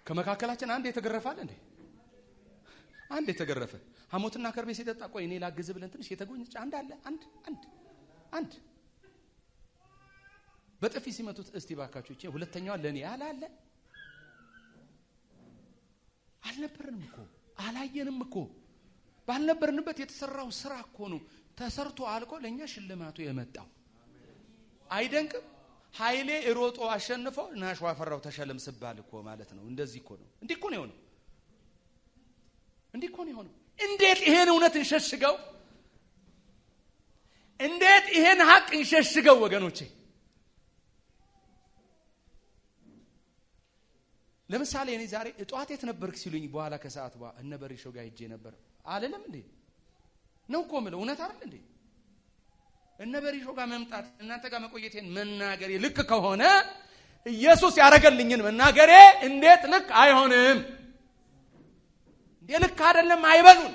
ከመካከላችን አንድ የተገረፋል እንዴ? አንድ የተገረፈ ሐሞትና ከርቤ ሲጠጣ ቆይ እኔ ላግዝ ብለን ትንሽ የተጎኘች አንድ አለ። አንድ በጥፊ ሲመቱት እስቲ ባካችሁ እቺ ሁለተኛዋ ለኔ አላለ። አልነበርንም እኮ አላየንም እኮ ባልነበርንበት የተሰራው ስራ እኮ ነው ተሰርቶ አልቆ ለኛ ሽልማቱ የመጣው። አይደንቅም? ኃይሌ ሮጦ አሸንፎ ናሽዋ ፈራው ተሸለም ስባል እኮ ማለት ነው። እንደዚህ እኮ ነው። እንዲህ እኮ ነው የሆነው። እንዴት ይሄን እውነት እንሸሽገው? እንዴት ይሄን ሐቅ እንሸሽገው? ወገኖቼ ለምሳሌ እኔ ዛሬ ጧት የት ነበርክ ሲሉኝ በኋላ ከሰዓት እነ በሪሾ ጋር ሄጄ ነበር አለለም እንዴ? ነው እኮ የምለው እውነት አይደል እንዴ? እነ በሪሾ ጋር መምጣት እናንተ ጋር መቆየቴን መናገሬ ልክ ከሆነ ኢየሱስ ያረጋልኝን መናገሬ እንዴት ልክ አይሆንም? የልክ አይደለም አይበሉን።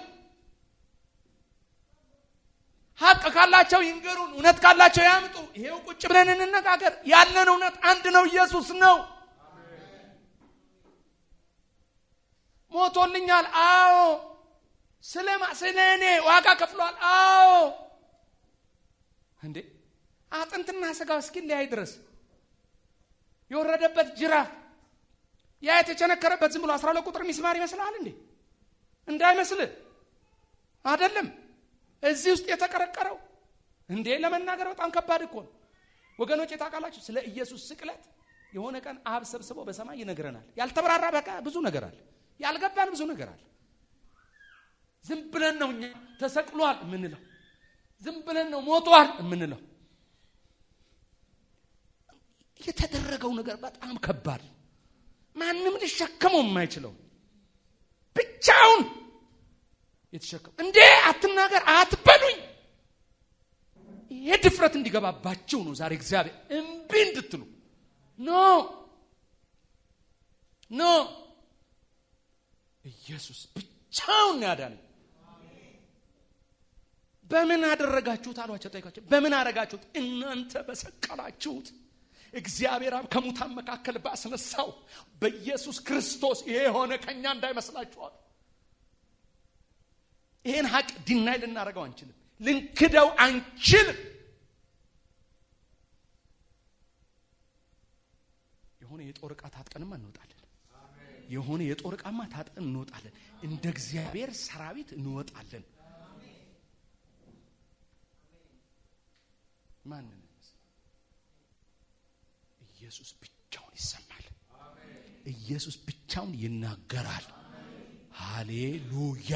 ሐቅ ካላቸው ይንገሩን፣ እውነት ካላቸው ያምጡ። ይሄው ቁጭ ብለን እንነጋገር። ያለን እውነት አንድ ነው፣ ኢየሱስ ነው። ሞቶልኛል። አዎ። ስለኔ ዋጋ ከፍሏል። አዎ። እንዴ አጥንትና ስጋው እስኪለያይ ድረስ የወረደበት ጅራፍ ያ የተቸነከረበት ዝም ብሎ 12 ቁጥር ሚስማር ይመስላል እንዴ? እንዳይመስል አይደለም። እዚህ ውስጥ የተቀረቀረው እንዴ ለመናገር በጣም ከባድ እኮ ነው ወገኖቼ። ታውቃላችሁ ስለ ኢየሱስ ስቅለት የሆነ ቀን አብ ሰብስቦ በሰማይ ይነግረናል። ያልተብራራ በቃ ብዙ ነገር አለ፣ ያልገባን ብዙ ነገር አለ። ዝም ብለን ነው እኛ ተሰቅሏል የምንለው፣ ዝም ብለን ነው ሞቷል የምንለው። የተደረገው ነገር በጣም ከባድ፣ ማንም ሊሸከመው የማይችለው ብቻውን የተሸከመ። እንዴ አትናገር አትበሉኝ። ይሄ ድፍረት እንዲገባባችሁ ነው ዛሬ እግዚአብሔር እምቢ እንድትሉ። ኖ ኢየሱስ ብቻውን ያዳነን። በምን አደረጋችሁት አሏቸው። ጠይቋቸው። በምን አደረጋችሁት? እናንተ በሰቀላችሁት እግዚአብሔር አብ ከሙታን መካከል ባስነሳው በኢየሱስ ክርስቶስ ይሄ ሆነ ከኛ እንዳይመስላችኋል። ይሄን ሀቅ ዲናይ ልናደርገው አንችልም፣ ልንክደው አንችልም። የሆነ የጦር ዕቃ ታጥቀንማ እንወጣለን። የሆነ የጦር ዕቃማ ታጥቀን እንወጣለን። እንደ እግዚአብሔር ሰራዊት እንወጣለን። ማንን? ኢየሱስ ብቻውን ይሰማል። ኢየሱስ ብቻውን ይናገራል። ሃሌሉያ!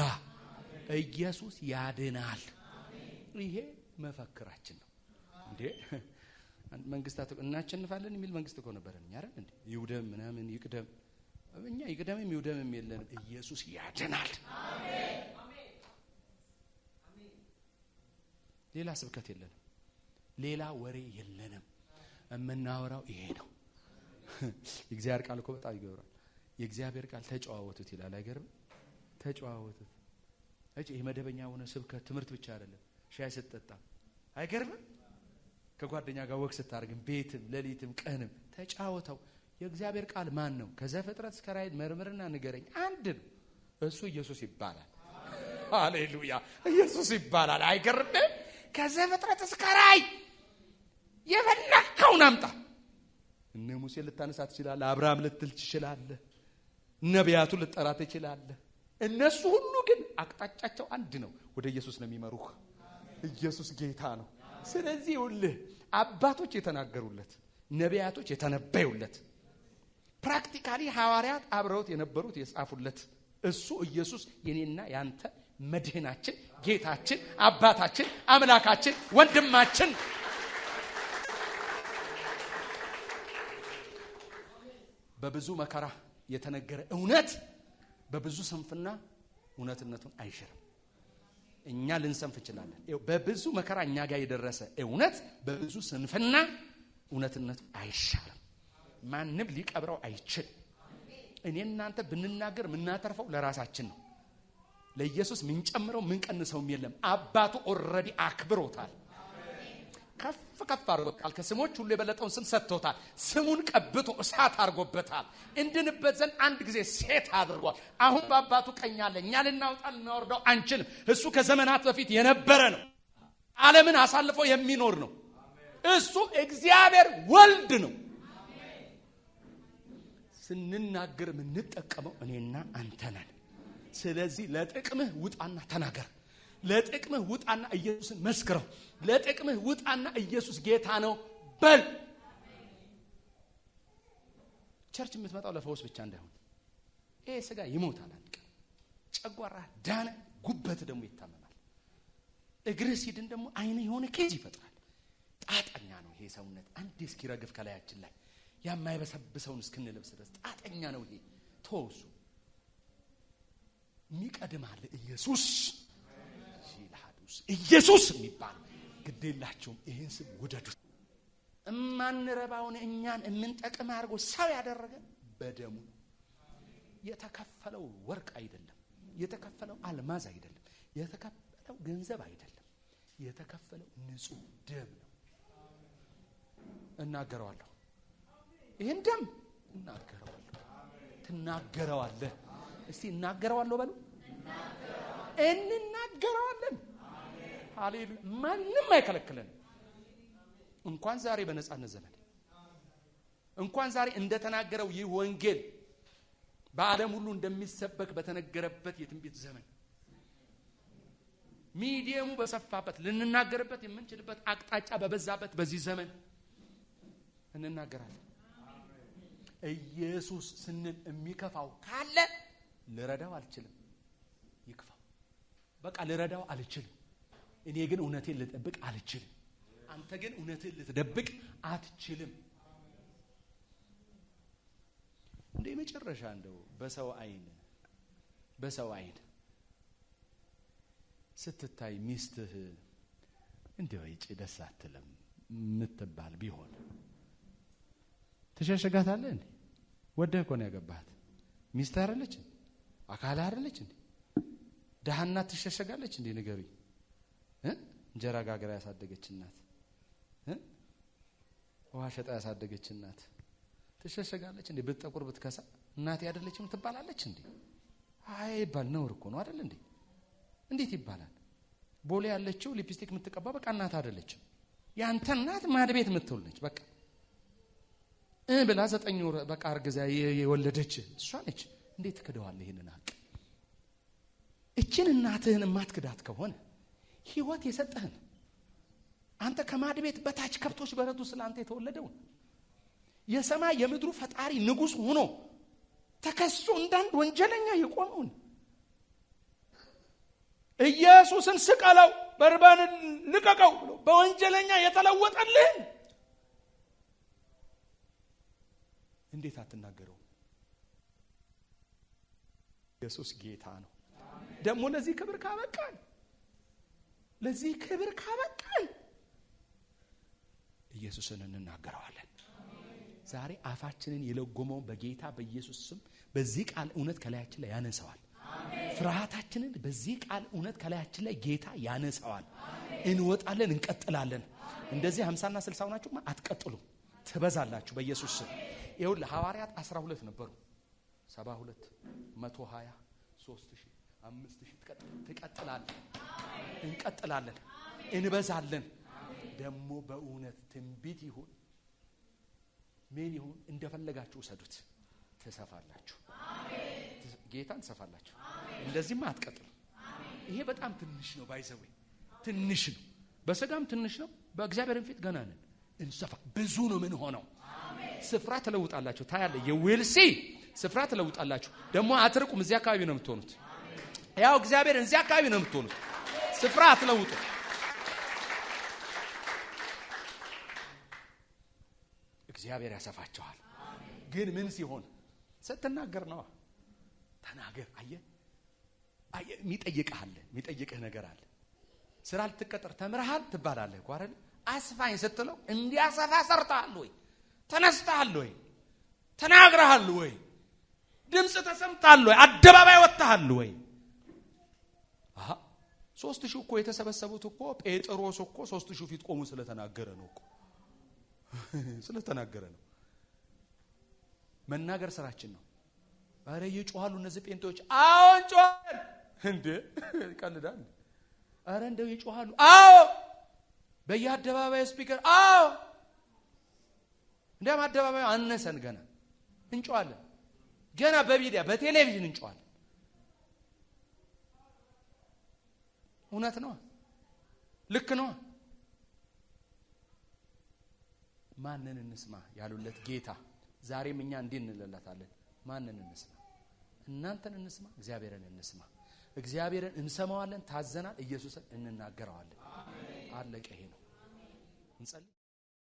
ኢየሱስ ያድናል። ይሄ መፈክራችን ነው እንዴ! መንግስታት እናሸንፋለን የሚል መንግስት እኮ ነበረን እኛ አይደል እንዴ? ይውደም ምናምን ይቅደም፣ እኛ ይቅደምም ይውደምም የለንም። ኢየሱስ ያድናል። ሌላ ስብከት የለንም፣ ሌላ ወሬ የለንም። የምናወራው ይሄ ነው። የእግዚአብሔር ቃል እኮ በጣም ይገርማል። የእግዚአብሔር ቃል ተጨዋወቱት ይላል። አይገርም? ተጨዋወቱት። ይሄ መደበኛ ሆነ ስብከት ትምህርት ብቻ አይደለም። ሻይ ስትጠጣ አይገርምም? ከጓደኛ ጋር ወክ ስታርግም፣ ቤትም ሌሊትም ቀንም ተጫወተው። የእግዚአብሔር ቃል ማን ነው? ከዘፍጥረት እስከ ራእይ መርምርና ንገረኝ። አንድ ነው። እሱ ኢየሱስ ይባላል። ሃሌሉያ! ኢየሱስ ይባላል። አይገርምም? ከዘፍጥረት እስከ ራእይ የፈለከውን አምጣ። እነ ሙሴ ልታነሳ ትችላለህ፣ አብርሃም ልትል ትችላለህ፣ ነቢያቱን ልጠራ ትችላለህ። እነሱ ሁሉ ግን አቅጣጫቸው አንድ ነው፣ ወደ ኢየሱስ ነው የሚመሩህ። ኢየሱስ ጌታ ነው። ስለዚህ ይኸውልህ አባቶች የተናገሩለት፣ ነቢያቶች የተነበዩለት፣ ፕራክቲካሊ ሐዋርያት አብረውት የነበሩት የጻፉለት እሱ ኢየሱስ የኔና ያንተ መድህናችን፣ ጌታችን፣ አባታችን፣ አምላካችን፣ ወንድማችን በብዙ መከራ የተነገረ እውነት በብዙ ስንፍና እውነትነቱን አይሽርም። እኛ ልንሰንፍ እንችላለን። በብዙ መከራ እኛ ጋር የደረሰ እውነት በብዙ ስንፍና እውነትነቱ አይሻርም። ማንም ሊቀብረው አይችል። እኔ እናንተ ብንናገር ምናተርፈው ለራሳችን ነው። ለኢየሱስ ምን ጨምረው ምን ቀንሰውም የለም። አባቱ ኦሬዲ አክብሮታል። ከፍ ከፍ አድርጎታል። ከስሞች ሁሉ የበለጠውን ስም ሰጥቶታል። ስሙን ቀብቶ እሳት አድርጎበታል። እንድንበት ዘንድ አንድ ጊዜ ሴት አድርጓል። አሁን በአባቱ ቀኝ አለ። እኛ ልናወጣ ልናወርደው አንችልም። እሱ ከዘመናት በፊት የነበረ ነው። ዓለምን አሳልፎ የሚኖር ነው። እሱ እግዚአብሔር ወልድ ነው። ስንናገር የምንጠቀመው እኔና አንተ ነን። ስለዚህ ለጥቅምህ ውጣና ተናገር። ለጥቅምህ ውጣና ኢየሱስን መስክረው። ለጥቅምህ ውጣና ኢየሱስ ጌታ ነው በል። ቸርች የምትመጣው ለፈውስ ብቻ እንዳይሆን። ይሄ ስጋ ይሞታል አንድ ቀን። ጨጓራ ዳነ፣ ጉበት ደግሞ ይታመማል። እግር ሲድን ደግሞ አይነ የሆነ ኬዝ ይፈጥራል። ጣጣኛ ነው ይሄ ሰውነት። አንድ እስኪረግፍ ከላያችን ላይ ያማይበሰብሰውን እስክንለብስ ድረስ ጣጣኛ ነው ይሄ። ተወሱ የሚቀድማል ኢየሱስ። ኢየሱስ የሚባል ግዴላችሁም ይሄን ስም ውደዱት። እማንረባውን እኛን እምንጠቅም አድርጎ ሰው ያደረገ በደሙ ነው። የተከፈለው ወርቅ አይደለም፣ የተከፈለው አልማዝ አይደለም፣ የተከፈለው ገንዘብ አይደለም። የተከፈለው ንጹህ ደም ነው። እናገረዋለሁ። ይሄን ደም እናገረዋለሁ። ትናገረዋለህ። እስቲ እናገረዋለሁ በሉ። እንናገረዋለን። ሃሌሉያ! ማንም አይከለክለን። እንኳን ዛሬ በነጻነት ዘመን፣ እንኳን ዛሬ እንደተናገረው ይህ ወንጌል በዓለም ሁሉ እንደሚሰበክ በተነገረበት የትንቢት ዘመን፣ ሚዲየሙ በሰፋበት ልንናገርበት የምንችልበት አቅጣጫ በበዛበት በዚህ ዘመን እንናገራለን። ኢየሱስ ስንል የሚከፋው ካለ ልረዳው አልችልም። ይክፋው፣ በቃ ልረዳው አልችልም። እኔ ግን እውነቴን ልጠብቅ አልችልም። አንተ ግን እውነቴን ልትደብቅ አትችልም። እንደ መጨረሻ እንደው በሰው አይን ስትታይ ሚስትህ እንደው ይጭ ደስ አትልም ምትባል ቢሆን ተሸሸጋታለህ እንዴ? ወደህ እኮ ነው ያገባሃት። ሚስት አይደለች? አካል አይደለች እንዴ? ደሃና ትሸሸጋለች እንዴ? ንገሩኝ እንጀራ ጋግራ ያሳደገች እናት ውሃ ሸጣ ያሳደገች እናት ትሸሸጋለች እንዴ? ብትጠቁር ብትከሳ እናት ያደለችም ትባላለች እንዴ? አይባል ነውር እኮ ነው አይደል እንዴ? እንዴት ይባላል? ቦሌ ያለችው ሊፕስቲክ የምትቀባ በቃ እናት አይደለችም። ያንተ እናት ማድቤት የምትውል ነች። በቃ ብላ 9 ወር በቃ አርግዛ የወለደች እሷ ነች። እንዴት ክደዋል ይሄንን ሀቅ? እቺን እናትህን ማትክዳት ከሆነ ህይወት የሰጠህን አንተ ከማድቤት በታች ከብቶች በረቱ ስላንተ የተወለደው የሰማይ የምድሩ ፈጣሪ ንጉስ ሆኖ ተከሶ እንዳንድ ወንጀለኛ የቆመውን ኢየሱስን ስቀለው በርባንን ልቀቀው ብሎ በወንጀለኛ የተለወጠልህ እንዴት አትናገረው? ኢየሱስ ጌታ ነው። ደግሞ ለዚህ ክብር ካበቃን ኢየሱስን እንናገረዋለን። ዛሬ አፋችንን የለጎመው በጌታ በኢየሱስ ስም በዚህ ቃል እውነት ከላያችን ላይ ያነሳዋል። ፍርሃታችንን በዚህ ቃል እውነት ከላያችን ላይ ጌታ ያነሳዋል። እንወጣለን፣ እንቀጥላለን። እንደዚህ 50 እና 60 ሆናችሁ አትቀጥሉ፣ ትበዛላችሁ በኢየሱስ ስም። ይኸውልህ ሐዋርያት 12 ነበሩ። 72 120 3000 5000 ትቀጥላለን፣ እንቀጥላለን፣ እንበዛለን። ደግሞ በእውነት ትንቢት ይሁን ምን ይሁን እንደፈለጋችሁ ሰዱት፣ ትሰፋላችሁ። ጌታን ትሰፋላችሁ። እንደዚህማ አትቀጥሉ። ይሄ በጣም ትንሽ ነው፣ ባይዘው ትንሽ ነው። በሰጋም ትንሽ ነው፣ በእግዚአብሔርም ፊት ገና ነን። እንሰፋ ብዙ ነው። ምን ሆነው ስፍራ ተለውጣላችሁ። ታያለ የዊልሲ ስፍራ ተለውጣላችሁ። ደግሞ አትርቁም። እዚህ አካባቢ ነው የምትሆኑት። ያው እግዚአብሔር እዚህ አካባቢ ነው የምትሆኑት። ስፍራ አትለውጡ። እግዚአብሔር ያሰፋቸዋል። ግን ምን ሲሆን ስትናገር ነው። ተናገር። አየህ የሚጠይቅህ ነገር አለ። ስራ ልትቀጠር ተምረሃል ትባላለህ እኮ አይደል? አስፋኝ ስትለው እንዲያሰፋ ሰርተሃል ወይ? ተነስተሃል ወይ? ተናግረሃል ወይ? ድምጽ ተሰምቷል ወይ? አደባባይ ወጣሃል ወይ? 3000 እኮ የተሰበሰቡት እኮ ጴጥሮስ እኮ 3000 ፊት ቆሙ ስለተናገረ ነው እኮ ስለተናገረ ነው። መናገር ስራችን ነው። አረ ይጮሃሉ እነዚህ ጴንጤዎች። አዎ ጮሃል እንዴ? ቀልዳል። አረ እንደው ይጮሃሉ። አዎ በየአደባባይ ስፒከር። አዎ እንደም አደባባይ አነሰን ገና እንጮሃለን። ገና በሚዲያ በቴሌቪዥን እንጮሃለን። እውነት ነው፣ ልክ ነው። ማንን እንስማ ያሉለት ጌታ ዛሬም እኛ እንዲህ እንለላታለን። ማንን እንስማ? እናንተን እንስማ? እግዚአብሔርን እንስማ? እግዚአብሔርን እንሰማዋለን፣ ታዘናል። ኢየሱስን እንናገረዋለን። አለቀ። ይሄ ነው። እንጸልይ።